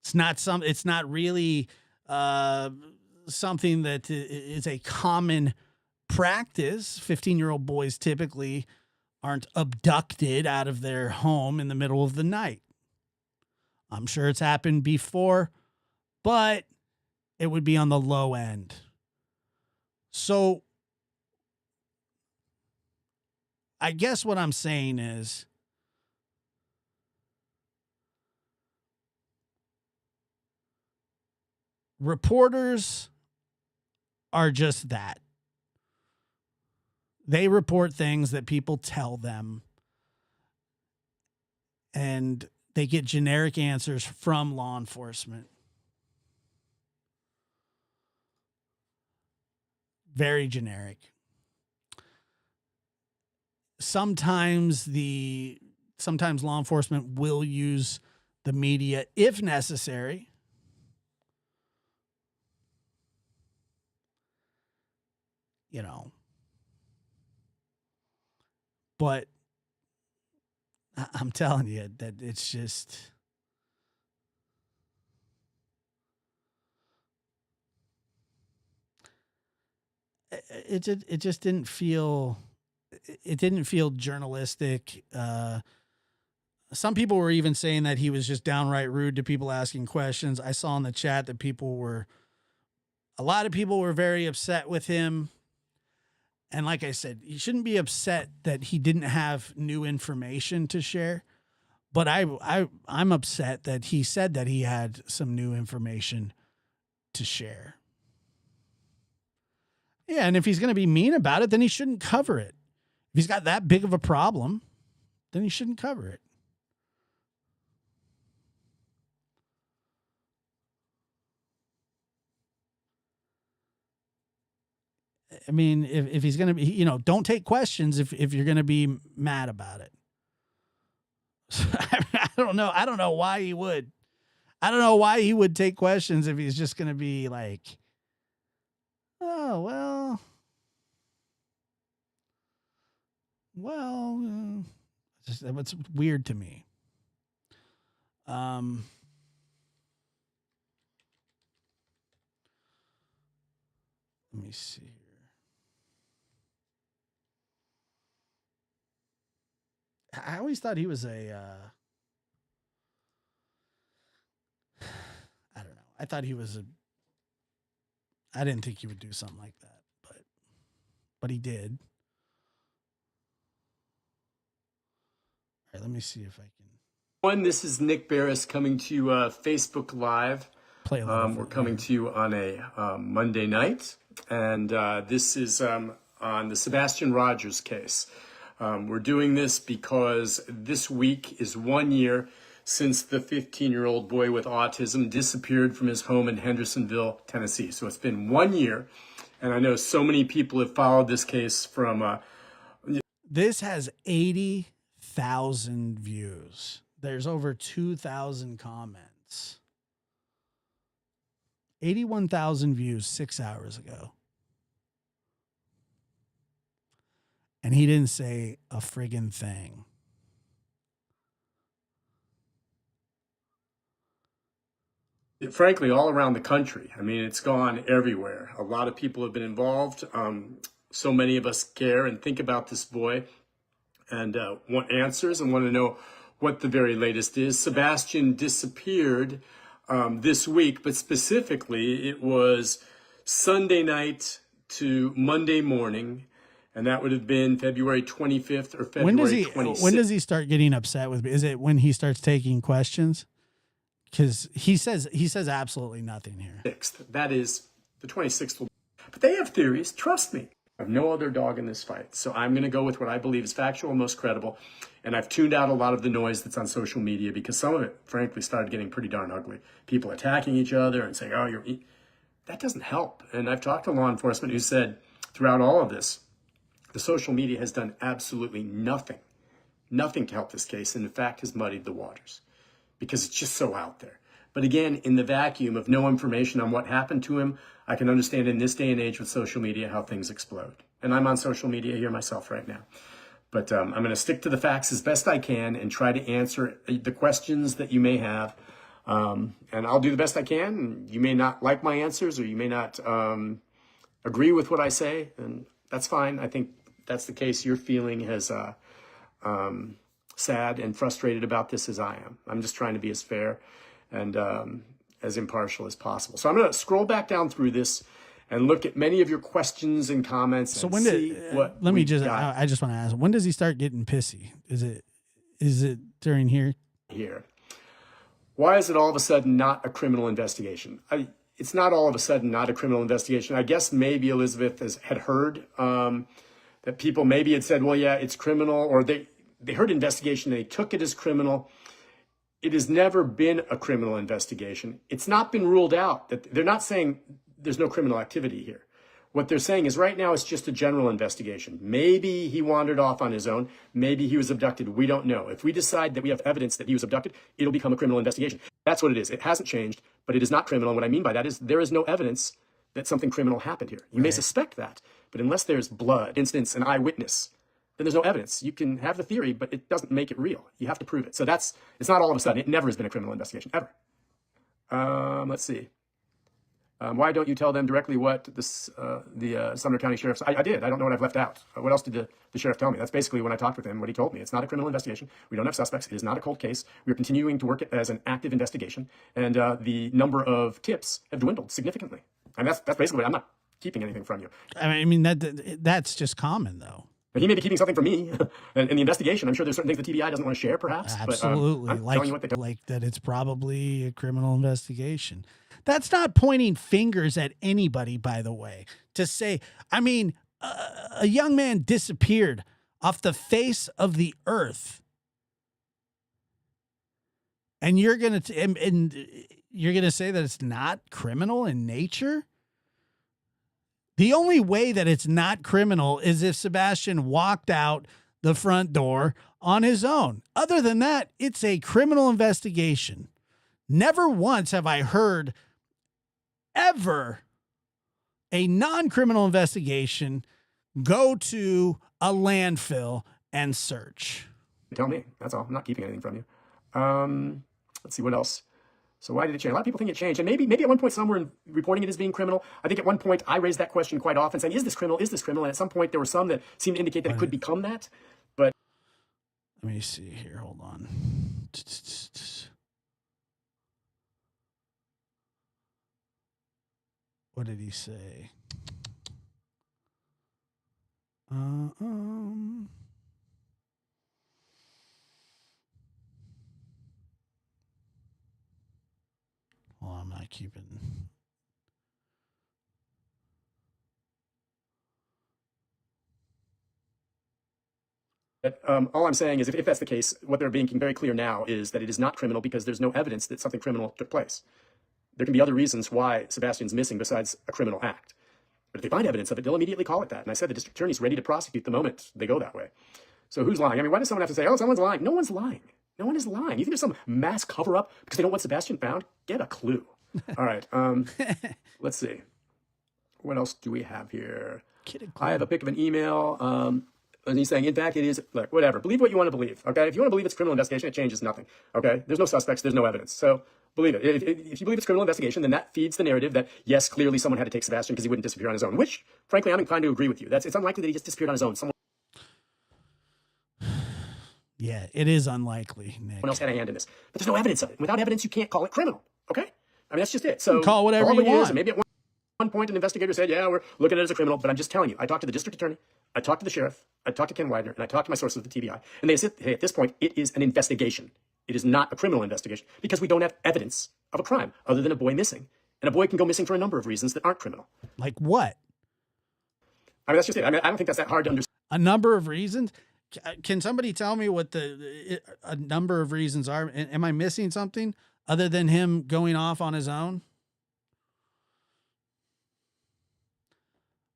It's not really something that is a common practice. 15-year-old boys typically aren't abducted out of their home in the middle of the night. I'm sure it's happened before, but it would be on the low end. So I guess what I'm saying is Reporters are just that. They report things that people tell them, and they get generic answers from law enforcement. Very generic. Sometimes law enforcement will use the media if necessary. You know. But I'm telling you that it's just it just didn't feel journalistic. Some people were even saying that he was just downright rude to people asking questions. I saw in the chat that a lot of people were very upset with him. And like I said, you shouldn't be upset that he didn't have new information to share. But I'm upset that he said that he had some new information to share. Yeah, and if he's going to be mean about it, then he shouldn't cover it. If he's got that big of a problem, then he shouldn't cover it. I mean, if he's going to be, don't take questions if you're going to be mad about it. I don't know. I don't know why he would. I don't know why he would take questions if he's just going to be like, oh, it's weird to me. Let me see here. I always thought he was I don't know. I thought he was I didn't think he would do something like that, but he did. All right, let me see if I can. This is Nick Barris coming to you Facebook Live. We're coming to you on a Monday night, and this is on the Sebastian Rogers case. We're doing this because this week is 1 year since the 15-year-old boy with autism disappeared from his home in Hendersonville, Tennessee. So it's been 1 year, and I know so many people have followed this case from... This has 80,000 views. There's over 2,000 comments. 81,000 views 6 hours ago. And he didn't say a friggin' thing. Frankly, all around the country. I mean, it's gone everywhere. A lot of people have been involved. So many of us care and think about this boy and want answers and want to know what the very latest is. Sebastian disappeared this week, but specifically it was Sunday night to Monday morning, and that would have been February 25th or February 26th. When does he start getting upset with me? Is it when he starts taking questions? Because he says absolutely nothing here. That is the 26th. But they have theories. Trust me. I have no other dog in this fight. So I'm going to go with what I believe is factual and most credible. And I've tuned out a lot of the noise that's on social media because some of it, frankly, started getting pretty darn ugly. People attacking each other and saying, oh, that doesn't help. And I've talked to law enforcement who said throughout all of this, the social media has done absolutely nothing to help this case. And in fact, has muddied the waters because it's just so out there. But again, in the vacuum of no information on what happened to him, I can understand in this day and age with social media how things explode. And I'm on social media here myself right now. But I'm going to stick to the facts as best I can and try to answer the questions that you may have. And I'll do the best I can. And you may not like my answers or you may not agree with what I say. And that's fine. I think that's the case. You're feeling as sad and frustrated about this as I am. I'm just trying to be as fair and as impartial as possible. So I'm going to scroll back down through this and look at many of your questions and comments. So and when see what let me we've just got I just want to ask, when does he start getting pissy? Is it during here? here. Why is it all of a sudden not a criminal investigation? it's not all of a sudden not a criminal investigation. I guess maybe Elizabeth had heard that people maybe had said, well, yeah, it's criminal, or they heard investigation, they took it as criminal. It has never been a criminal investigation. It's not been ruled out. That they're not saying there's no criminal activity here. What they're saying is right now it's just a general investigation. Maybe he wandered off on his own. Maybe he was abducted. We don't know. If we decide that we have evidence that he was abducted, it'll become a criminal investigation. That's what it is. It hasn't changed, but it is not criminal. And what I mean by that is there is no evidence that something criminal happened here. You may suspect that, but unless there's blood, instance, an eyewitness, then there's no evidence. You can have the theory, but it doesn't make it real. You have to prove it. So it's not all of a sudden. It never has been a criminal investigation, ever. Let's see. Why don't you tell them directly what the Sumner County Sheriff? I did. I don't know what I've left out. What else did the sheriff tell me? That's basically when I talked with him, what he told me. It's not a criminal investigation. We don't have suspects. It is not a cold case. We are continuing to work it as an active investigation, and the number of tips have dwindled significantly. And that's basically what I'm not keeping anything from you. I mean, that's just common, though. But he may be keeping something from me in the investigation. I'm sure there's certain things the TBI doesn't want to share, perhaps. Absolutely. But, I'm telling you what they like that it's probably a criminal investigation. That's not pointing fingers at anybody, by the way, to say, I mean, a young man disappeared off the face of the earth. And you're going to say that it's not criminal in nature? The only way that it's not criminal is if Sebastian walked out the front door on his own. Other than that, it's a criminal investigation. Never once have I heard ever a non-criminal investigation go to a landfill and search. tell me. That's all. I'm not keeping anything from you. Let's see what else. So why did it change? A lot of people think it changed. And maybe at one point some were reporting it as being criminal. I think at one point I raised that question quite often, saying, is this criminal? Is this criminal? And at some point there were some that seemed to indicate that it could become that. But let me see here. Hold on. What did he say? Well, I'm not keeping. all I'm saying is if that's the case, what they're being very clear now is that it is not criminal because there's no evidence that something criminal took place. There can be other reasons why Sebastian's missing besides a criminal act. But if they find evidence of it, they'll immediately call it that. And I said the district attorney's ready to prosecute the moment they go that way. So who's lying? I mean, why does someone have to say, oh, someone's lying? No one's lying. No one is lying. You think there's some mass cover-up because they don't want Sebastian found? Get a clue. All right. Let's see. What else do we have here? I have a pic of an email. And he's saying, in fact, it is, look, whatever. Believe what you want to believe, okay? If you want to believe it's a criminal investigation, it changes nothing, okay? There's no suspects. There's no evidence. So believe it. If you believe it's criminal investigation, then that feeds the narrative that, yes, clearly someone had to take Sebastian because he wouldn't disappear on his own, which, frankly, I'm inclined to agree with you. It's unlikely that he just disappeared on his own. Someone Yeah, it is unlikely, Nick. else had a hand in this. But there's no evidence of it. Without evidence, you can't call it criminal, okay? I mean, that's just it. So you can call whatever all you it is, want. and maybe at one point, an investigator said, yeah, we're looking at it as a criminal, but I'm just telling you, I talked to the district attorney, I talked to the sheriff, I talked to Ken Widener, and I talked to my sources at the TBI, and they said, hey, at this point, it is an investigation. It is not a criminal investigation because we don't have evidence of a crime other than a boy missing. And a boy can go missing for a number of reasons that aren't criminal. Like what? I mean, that's just it. I mean, I don't think that's that hard to understand. A number of reasons? Can somebody tell me what a number of reasons are? Am I missing something other than him going off on his own?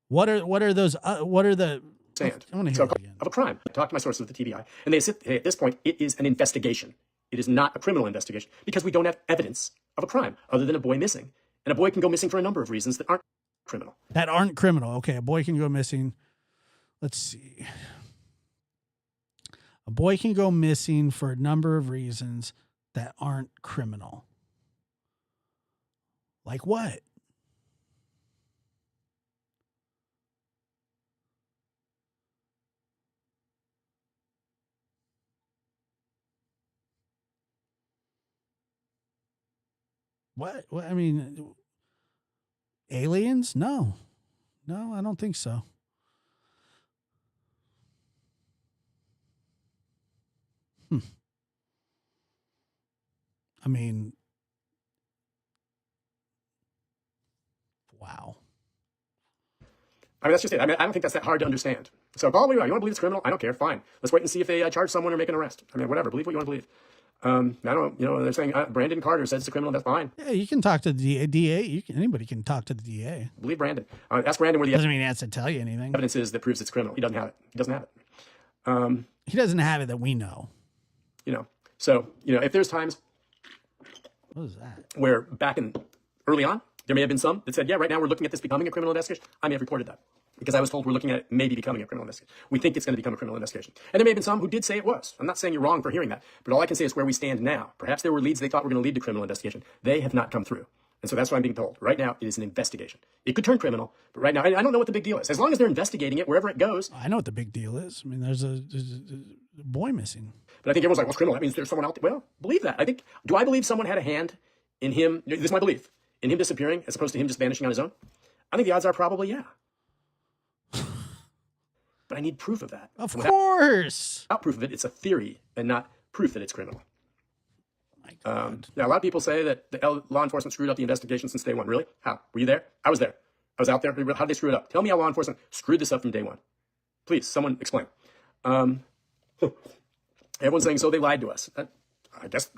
What are those? What are the? I want to hear it again. Of a crime. I talked to my sources at the TBI, and they said, hey, at this point, it is an investigation. It is not a criminal investigation because we don't have evidence of a crime other than a boy missing. And a boy can go missing for a number of reasons that aren't criminal. That aren't criminal. Okay, a boy can go missing. Let's see. A boy can go missing for a number of reasons that aren't criminal. Like what? What? I mean, aliens? No, I don't think so. I mean, Wow. I mean, that's just it. I mean, I don't think that's that hard to understand. So, Paul, what do you want to believe it's criminal? I don't care. Fine. Let's wait and see if they charge someone or make an arrest. I mean, whatever. Believe what you want to believe. I don't, they're saying Brandon Carter says it's a criminal. That's fine. Yeah, you can talk to the DA. Anybody can talk to the DA. Believe Brandon. Ask Brandon where the Doesn't mean he has to tell you anything. evidence is that proves it's criminal. He doesn't have it. He doesn't have it. He doesn't have it that we know. So, if there's times What is that? where back in early on, there may have been some that said, yeah, right now we're looking at this becoming a criminal investigation. I may have reported that because I was told we're looking at it maybe becoming a criminal investigation. We think it's going to become a criminal investigation. And there may have been some who did say it was. I'm not saying you're wrong for hearing that, but all I can say is where we stand now. Perhaps there were leads they thought were going to lead to criminal investigation. They have not come through. And so that's what I'm being told. Right now, it is an investigation. It could turn criminal, but right now, I don't know what the big deal is. As long as they're investigating it, wherever it goes. I know what the big deal is. I mean, there's a boy missing. But I think everyone's like, well, it's criminal. That means there's someone out there. Well, believe that. Do I believe someone had a hand in him? This is my belief. In him disappearing as opposed to him just vanishing on his own? I think the odds are probably yeah. But I need proof of that. Of course. Without proof of it, it's a theory and not proof that it's criminal. My God. Yeah, a lot of people say that the law enforcement screwed up the investigation since day one. Really? How? Were you there? I was there. I was out there. How did they screw it up? Tell me how law enforcement screwed this up from day one. Please, someone explain. Everyone's saying, so they lied to us. I guess,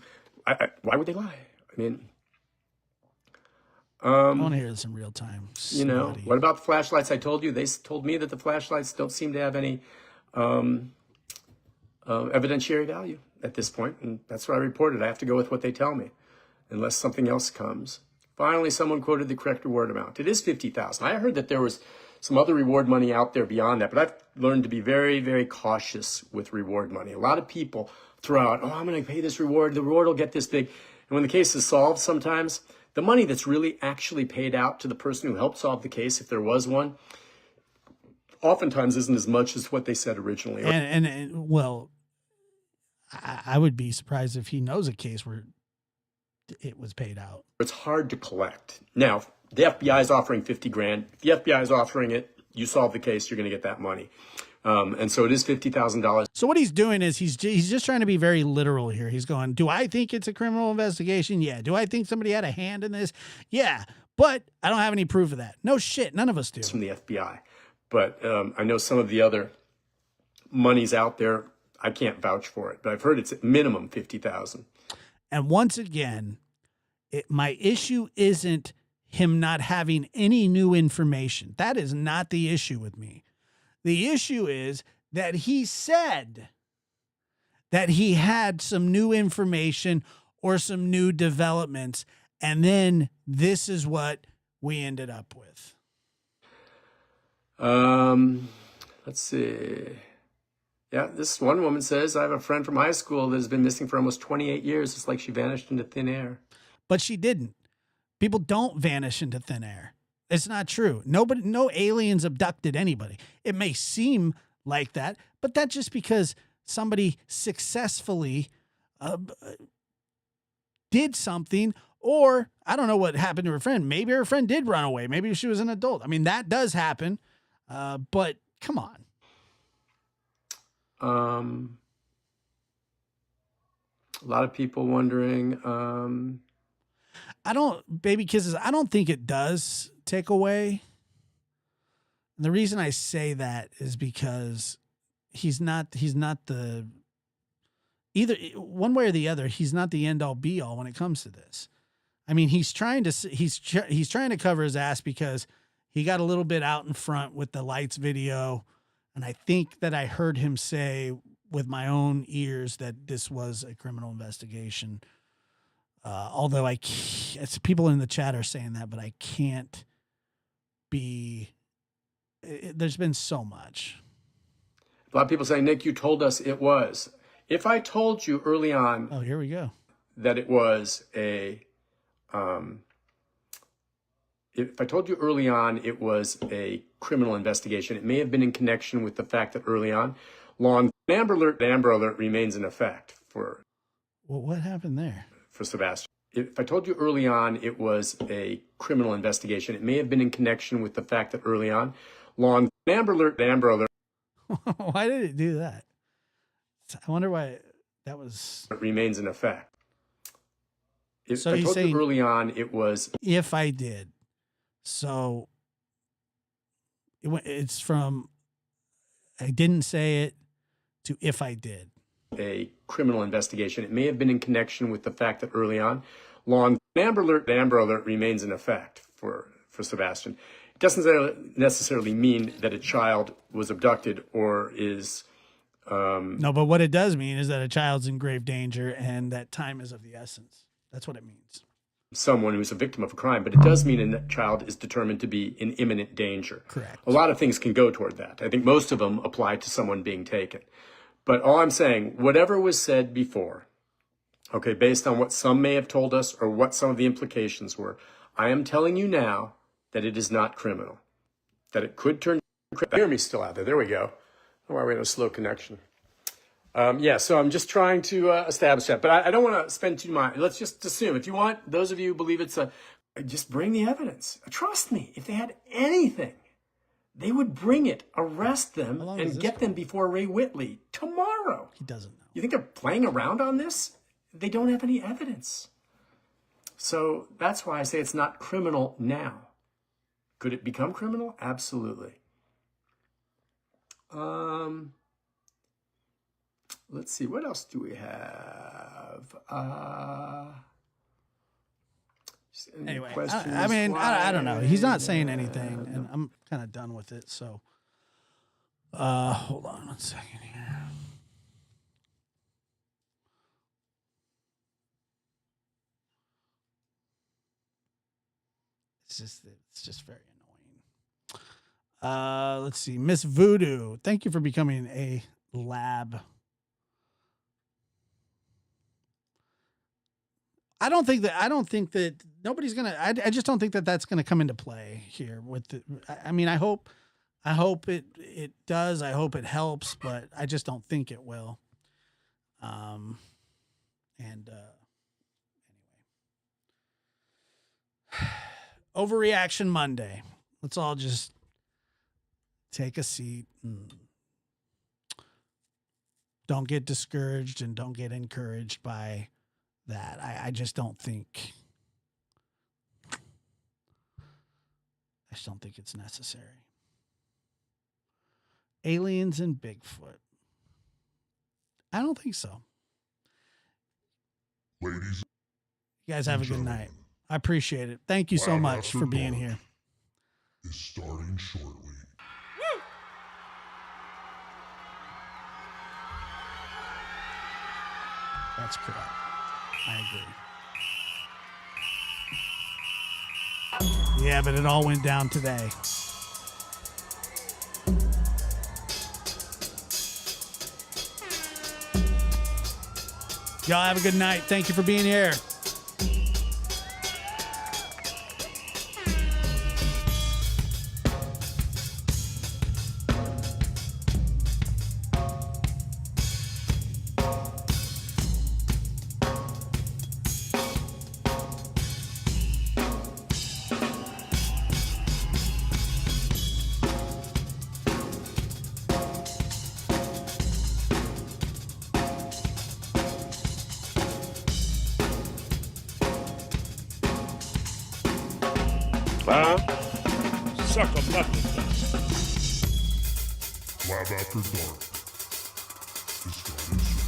why would they lie? I mean, I want to hear this in real time. What about the flashlights I told you? They told me that the flashlights don't seem to have any evidentiary value at this point, and that's what I reported. I have to go with what they tell me, unless something else comes. Finally, someone quoted the correct reward amount. It is $50,000. I heard that there was some other reward money out there beyond that, but I've learned to be very, very cautious with reward money. A lot of people throw out, I'm going to pay this reward. The reward will get this big. And when the case is solved, sometimes the money that's really actually paid out to the person who helped solve the case, if there was one, oftentimes isn't as much as what they said originally. And well, I would be surprised if he knows a case where it was paid out. It's hard to collect. Now, the FBI is offering $50,000. If the FBI is offering it, you solve the case, you're going to get that money. And so it is $50,000. So what he's doing is he's just trying to be very literal here. He's going, do I think it's a criminal investigation? Yeah. Do I think somebody had a hand in this? Yeah. But I don't have any proof of that. No shit. None of us do. It's from the FBI. But I know some of the other monies out there, I can't vouch for it. But I've heard it's at minimum $50,000. And once again, my issue isn't him not having any new information. That is not the issue with me. The issue is that he said that he had some new information or some new developments, and then this is what we ended up with. Let's see. Yeah, this one woman says, I have a friend from high school that has been missing for almost 28 years. It's like she vanished into thin air. But she didn't. People don't vanish into thin air. It's not true. No aliens abducted anybody. It may seem like that, but that's just because somebody successfully did something, or I don't know what happened to her friend. Maybe her friend did run away. Maybe she was an adult. I mean, that does happen, but come on. A lot of people wondering. Baby kisses, I don't think it does take away. And the reason I say that is because he's not the, either one way or the other, he's not the end all be all when it comes to this. I mean, he's trying to cover his ass because he got a little bit out in front with the lights video. And I think that I heard him say with my own ears that this was a criminal investigation. Although it's people in the chat are saying that, but I can't be. There's been so much. A lot of people saying, Nick, you told us it was. If I told you early on, oh, here we go, that it was a, if I told you early on it was a criminal investigation, it may have been in connection with the fact that early on, Amber Alert remains in effect for. Well, what happened there? For Sebastian. If I told you early on it was a criminal investigation, it may have been in connection with the fact that early on, Amber Alert. Why did it do that? I wonder why that was. It remains in effect. So I told you early on it was. If I did. So it's from I didn't say it to if I did. A criminal investigation. It may have been in connection with the fact that early on, Amber Alert remains in effect for Sebastian. It doesn't necessarily mean that a child was abducted or is... No, but what it does mean is that a child's in grave danger and that time is of the essence. That's what it means. Someone who's a victim of a crime, but it does mean that child is determined to be in imminent danger. Correct. A lot of things can go toward that. I think most of them apply to someone being taken. But all I'm saying, whatever was said before, okay, based on what some may have told us or what some of the implications were, I am telling you now that it is not criminal. That it could turn criminal. Hear me still out there. There we go. Oh, we had a slow connection. So I'm just trying to establish that. But I don't want to spend too much. Let's just assume. If you want, those of you who believe it's just bring the evidence. Trust me, if they had anything, they would bring it, arrest them, and get them before Ray Whitley tomorrow. He doesn't know. You think they're playing around on this? They don't have any evidence. So that's why I say it's not criminal now. Could it become criminal? Absolutely. Let's see, what else do we have? Anyway, I don't know. He's not saying anything, and I'm kind of done with it. So, hold on 1 second here. It's just very annoying. Let's see, Miss Voodoo. Thank you for becoming a lab. I don't think that nobody's gonna. I just don't think that that's gonna come into play here. With the, I mean, I hope it does. I hope it helps, but I just don't think it will. Overreaction Monday. Let's all just take a seat and don't get discouraged and don't get encouraged by that. I just don't think it's necessary. Aliens and Bigfoot. I don't think so. Ladies, you guys have a good night. I appreciate it. Thank you so much for being here. Is starting shortly. That's correct. I agree. Yeah, but it all went down today. Y'all have a good night. Thank you for being here. Suck a nothing. Lab After Dark is starting soon.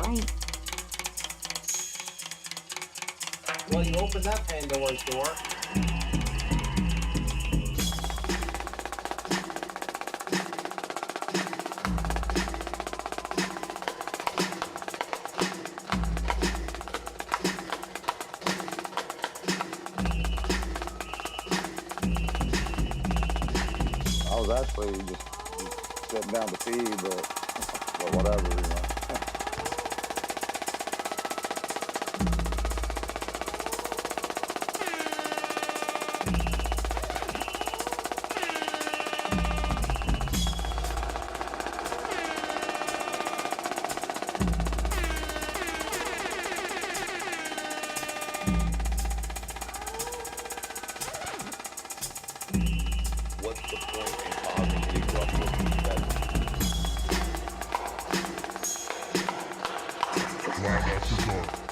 right. Well, you opened that Pandora's door. I was actually just sitting down to pee, but whatever, you know. What's the point in causing the ruckus that Live after dark.